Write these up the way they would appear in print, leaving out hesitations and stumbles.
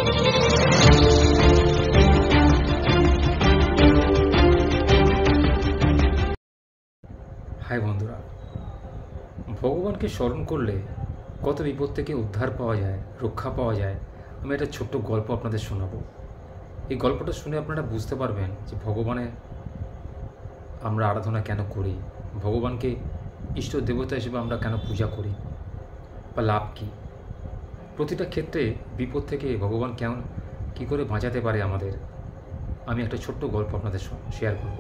High বন্ধুরা, ভগবানকে স্মরণ করলে কত বিপদ থেকে উদ্ধার পাওয়া যায়, রক্ষা পাওয়া যায়। আমি একটা ছোট্ট গল্প আপনাদের শোনাবো। এই গল্পটা শুনে আপনারা বুঝতে পারবেন যে ভগবানের আমরা আরাধনা কেন করি, ভগবানকে ইষ্ট দেবতা হিসেবে আমরা কেন পূজা করি বা লাভ কী। প্রতিটা ক্ষেত্রে বিপদ থেকে ভগবান কেমন কী করে বাঁচাতে পারে আমাদের, আমি একটা ছোট্ট গল্প আপনাদের শেয়ার করব।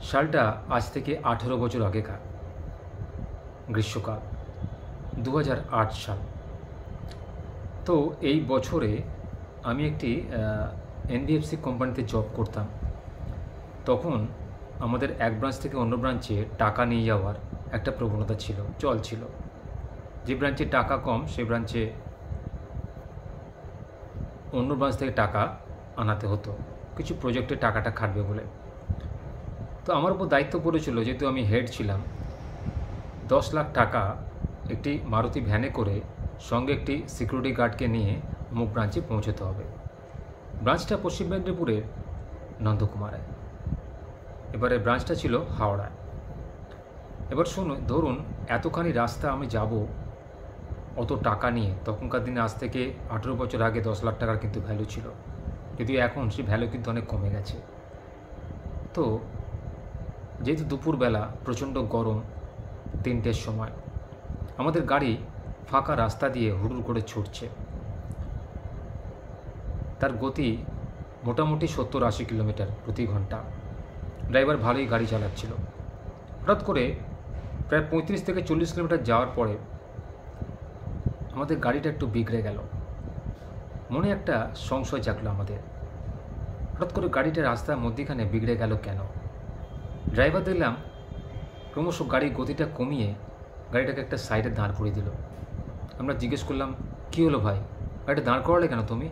সালটা আজ থেকে 18 বছর আগেকার, গ্রীষ্মকাল, 2008 সাল। তো এই বছরে আমি একটি NBFC কোম্পানিতে জব করতাম। তখন আমাদের এক ব্রাঞ্চ থেকে অন্য ব্রাঞ্চে টাকা নিয়ে যাওয়ার একটা প্রবণতা ছিল, চলছিল। যে ব্রাঞ্চে টাকা কম সেই ব্রাঞ্চে অন্য ব্রাঞ্চ থেকে টাকা আনাতে হতো, কিছু প্রজেক্টে টাকাটা খাটবে বলে। তো আমার উপর দায়িত্ব পড়েছিল, যেহেতু আমি হেড ছিলাম, 10 লাখ টাকা একটি মারুতি ভ্যানে করে সঙ্গে একটি সিকিউরিটি গার্ডকে নিয়ে অমুক ব্রাঞ্চে পৌঁছতে হবে। ব্রাঞ্চটা পশ্চিম মেদিনীপুরের নন্দকুমারে, এবারে ব্রাঞ্চটা ছিল হাওড়ায়। এবার ধরুন এতখানি রাস্তা আমি যাব অত টাকা নিয়ে। তখনকার দিনে আজ থেকে 18 বছর আগে 10 লাখ টাকার কিন্তু ভ্যালু ছিল, যদিও এখন সেই ভ্যালু কিন্তু অনেক কমে গেছে। তো যেহেতু দুপুরবেলা, প্রচণ্ড গরম, 3টের সময় আমাদের গাড়ি ফাঁকা রাস্তা দিয়ে হুড়ুর করে ছুটছে। তার গতি মোটামুটি 70-80 কিলোমিটার প্রতি ঘন্টা। ড্রাইভার ভালোই গাড়ি চালাচ্ছিল। হঠাৎ করে প্রায় 35 থেকে 40 কিলোমিটার যাওয়ার পরে আমাদের গাড়িটা একটু বিগড়ে গেল। মনে একটা সংশয় জাগলো আমাদের, হঠাৎ করে গাড়িটা রাস্তার মধ্যিখানে বিগড়ে গেল কেন। ড্রাইভার দেখলাম ক্রমশ গাড়ির গতিটা কমিয়ে গাড়িটাকে একটা সাইডে দাঁড় করিয়ে দিল। আমরা জিজ্ঞেস করলাম, কী হলো ভাই, গাড়িটা দাঁড় করালে কেন তুমি?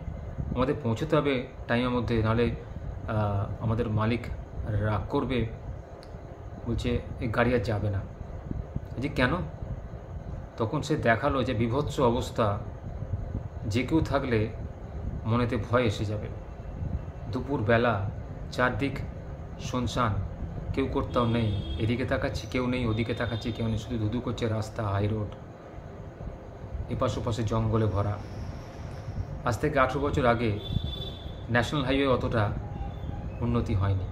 আমাদের পৌঁছতে হবে টাইমের মধ্যে, নাহলে আমাদের মালিক রাগ করবে। বলছে এই গাড়ি আর যাবে না। যে কেন? তখন সে দেখালো যে বিভৎস অবস্থা, যে কেউ থাকলে মনেতে ভয় এসে যাবে। দুপুরবেলা, চারদিক শুনশান, কেউ কোথাও নেই। এদিকে তাকাচ্ছি কেউ নেই, ওদিকে তাকাচ্ছি কেউ নেই, শুধু ধুধু করছে রাস্তা, হাই রোড, এপাশ ওপাশে জঙ্গলে ভরা। আজ থেকে 18 বছর আগে ন্যাশনাল হাইওয়ে অতটা উন্নতি হয়নি।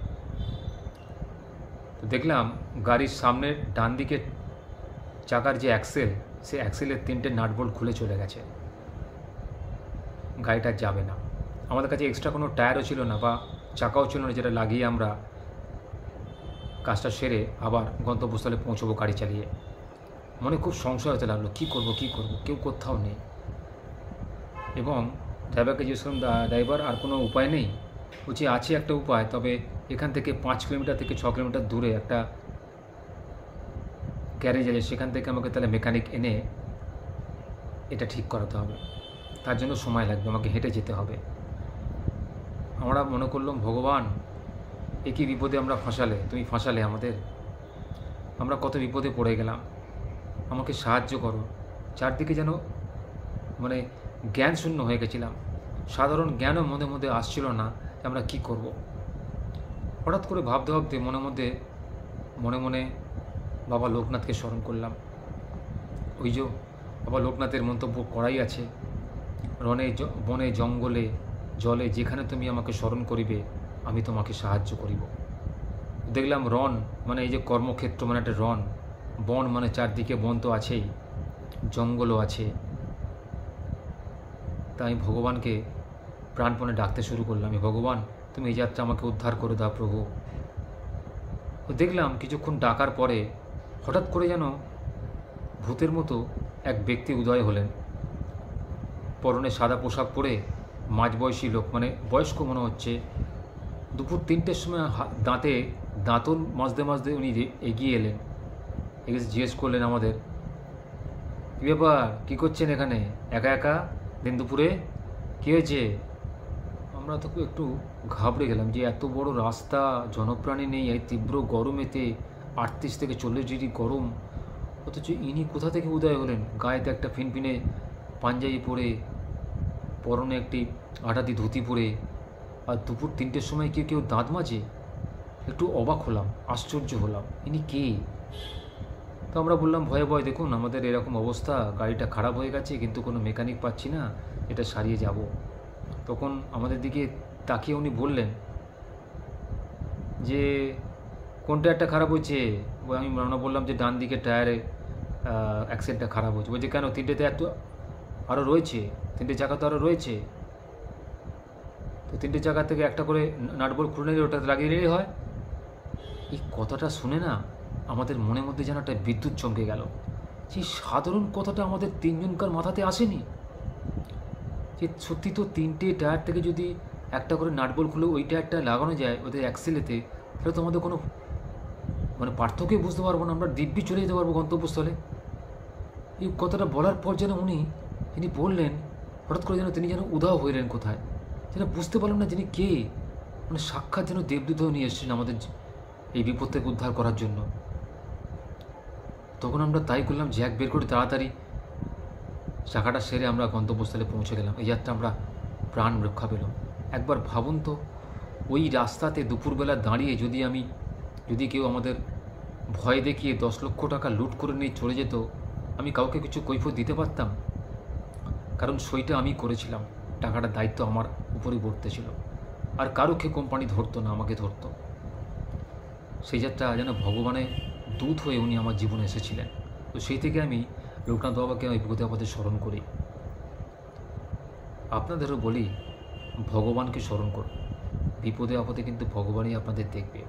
তো দেখলাম গাড়ির সামনের ডান দিকে চাকার যে অ্যাক্সেল, সে অ্যাক্সেলের 3টে নাট বোল্ট খুলে চলে গেছে। গাড়িটা যাবে না। আমাদের কাছে এক্সট্রা কোনো টায়ারও ছিল না বা চাকাও ছিল না, যেটা লাগিয়ে আমরা কাজটা সেরে আবার গন্তব্যস্থলে পৌঁছবো গাড়ি চালিয়ে। মনে খুব সংশয় হতে লাগলো, কী করব, কেউ কোথাও নেই। এবং ড্রাইভারকে জিজ্ঞেস করলাম, ড্রাইভার আর কোনো উপায় নেই? বলছি আছে একটা উপায়, তবে এখান থেকে 5 কিলোমিটার থেকে 6 কিলোমিটার দূরে একটা গ্যারেজ আছে, সেখান থেকে আমাকে তাহলে মেকানিক এনে এটা ঠিক করাতে হবে। তার জন্য সময় লাগবে, আমাকে হেঁটে যেতে হবে। আমরা মনে করলাম, ভগবান একই বিপদে আমরা তুমি ফাঁসালে আমাদের। আমরা কত বিপদে পড়ে গেলাম, আমাকে সাহায্য করো। চারদিকে যেন মানে জ্ঞান শূন্য হয়ে গেছিলাম। সাধারণ জ্ঞানও মধ্যে আসছিল না যে আমরা কী করব। হঠাৎ করে ভাবতে মনে মনে বাবা লোকনাথকে স্মরণ করলাম। ওই যে বাবা লোকনাথের মন্তব্য করাই আছে, বনে জঙ্গলে জলে যেখানে তুমি আমাকে স্মরণ করিবে, আমি তোমাকে সাহায্য করিব। দেখলাম রণ মানে এই যে কর্মক্ষেত্র, মানে একটা রণ, বন মানে চারদিকে বন তো আছেই, জঙ্গলও আছে। তাই ভগবানকে প্রাণপণে ডাকতে শুরু করলাম, ভগবান তুমি এই যাত্রা আমাকে উদ্ধার করে দাও প্রভু। দেখলাম কিছুক্ষণ ডাকার পরে হঠাৎ করে যেন ভূতের মতো এক ব্যক্তি উদয় হলেন। পরনে সাদা পোশাক পরে, মাঝবয়সী লোক, মানে বয়স্ক মনে হচ্ছে। দুপুর 3টের সময় দাঁতন মাজতে উনি এগিয়ে এলেন। জিজ্ঞেস করলেন আমাদের, কী ব্যাপার, কী করছেন এখানে একা একা দিন দুপুরে, কী হয়েছে? আমরা তো একটু ঘাবড়ে গেলাম যে এত বড় রাস্তা, জনপ্রাণী নেই, এই তীব্র গরমেতে 38 থেকে 40 ডিগ্রি গরম, অথচ ইনি কোথা থেকে উদয় হলেন? গায়েতে একটা ফিনফিনে পাঞ্জাবি পরে, পরনে একটি আটাতি ধুতি পরে, আর দুপুর 3টের সময় কেউ দাঁত মাজে। একটু অবাক হলাম, আশ্চর্য হলাম, ইনি কে? তো আমরা বললাম ভয়ে দেখুন আমাদের এরকম অবস্থা, গাড়িটা খারাপ হয়ে গেছে কিন্তু কোনো মেকানিক পাচ্ছি না, এটা সারিয়ে যাব। তখন আমাদের দিকে তাকিয়ে উনি বললেন যে কোন টায়ারটা খারাপ হয়েছে? আমরা বললাম যে ডান দিকে টায়ারে অ্যাক্সেলটা খারাপ হয়েছে। বলছে কেন, 3টে টায়ার তো আরও রয়েছে, 3টে চাকা তো আরও রয়েছে। তো 3টে চাকা থেকে একটা করে নাটবল্ট খুলে নিলে ওটাতে লাগিয়ে নিলেই হয়। এই কথাটা শুনে না আমাদের মনের মধ্যে যেন একটা বিদ্যুৎ চমকে গেল। সেই সাধারণ কথাটা আমাদের 3জনকার মাথাতে আসেনি যে সত্যি তো 3টে টায়ার থেকে যদি একটা করে নাটবল্ট খুলে ওই টায়ারটা লাগানো যায় ওদের অ্যাক্সেলেতে, তাহলে তো আমাদের কোনো পার্থক্যই বুঝতে পারবো না, আমরা দিব্যি চলে যেতে পারবো গন্তব্যস্থলে। এই কথাটা বলার পর যেন তিনি বললেন, হঠাৎ করে যেন তিনি যেন উধাও হইলেন কোথায়, যেন বুঝতে পারলাম না যিনি কে। সাক্ষাৎ যেন দেবদূত হয়ে নিয়ে এসেছেন আমাদের এই বিপদ থেকে উদ্ধার করার জন্য। তখন আমরা তাই করলাম, জ্যাক বের করে তাড়াতাড়ি চাকাটা সেরে আমরা গন্তব্যস্থলে পৌঁছে গেলাম। এই যাত্রা আমরা প্রাণ রক্ষা পেলাম। একবার ভাবুন তো, ওই রাস্তাতে দুপুরবেলা দাঁড়িয়ে যদি কেউ আমাদের ভয় দেখিয়ে 10 লক্ষ টাকা লুট করে নিয়ে চলে যেত, আমি কাউকে কিছু কৈফিয়ত দিতে পারতাম? কারণ সইটা আমি করেছিলাম, টাকাটার দায়িত্ব আমার উপরেই বর্তে ছিল, আর কারোকে কোম্পানি ধরতো না, আমাকে ধরতো। সেই যাত্রা যেন ভগবানের দূত হয়ে উনি আমার জীবনে এসেছিলেন। তো সেই থেকে আমি লোকনাথ বাবাকে আমি বিপদে আপদে স্মরণ করি। আপনাদেরও বলি, ভগবানকে স্মরণ করুন, বিপদে আপদে কিন্তু ভগবানই আপনাদের দেখবে।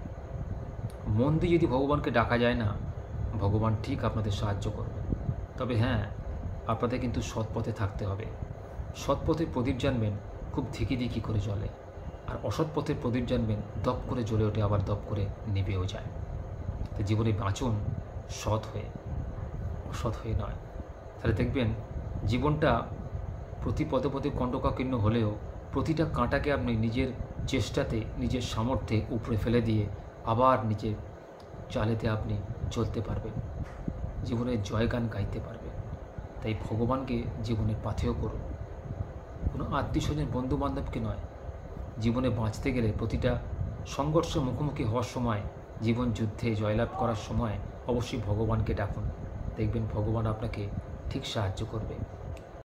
মন দিয়ে যদি ভগবানকে ডাকা যায় না, ভগবান ঠিক আপনাদের সাহায্য করবে। তবে হ্যাঁ, আপনাদের কিন্তু সৎ পথে থাকতে হবে। সৎ পথে প্রদীপ জানবেন খুব ধিকি করে জ্বলে, আর অসৎ পথের প্রদীপ জানবেন দপ করে জ্বলে ওঠে, আবার দপ করে নিভেও যায়। তো জীবনে বাঁচুন সৎ হয়ে, অসৎ হয়ে নয়। তাহলে দেখবেন জীবনটা প্রতি পদে পদে কণ্টকাকীর্ণ হলেও প্রতিটা কাঁটাকে আপনি নিজের চেষ্টাতে, নিজের সামর্থ্যে উপরে ফেলে দিয়ে আবার নিজের চালেতে আপনি চলতে পারবেন, জীবনের জয়গান গাইতে পারবেন। তাই ভগবানকে জীবনে পাথেয় করুন, কোনো আত্মীয়স্বজন বন্ধুবান্ধবকে নয়। জীবনে বাঁচতে গেলে প্রতিটা সংঘর্ষ মুখোমুখি হওয়ার সময়, জীবন যুদ্ধে জয়লাভ করার সময় অবশ্যই ভগবানকে ডাকুন, দেখবেন ভগবান আপনাকে ঠিক সাহায্য করবে।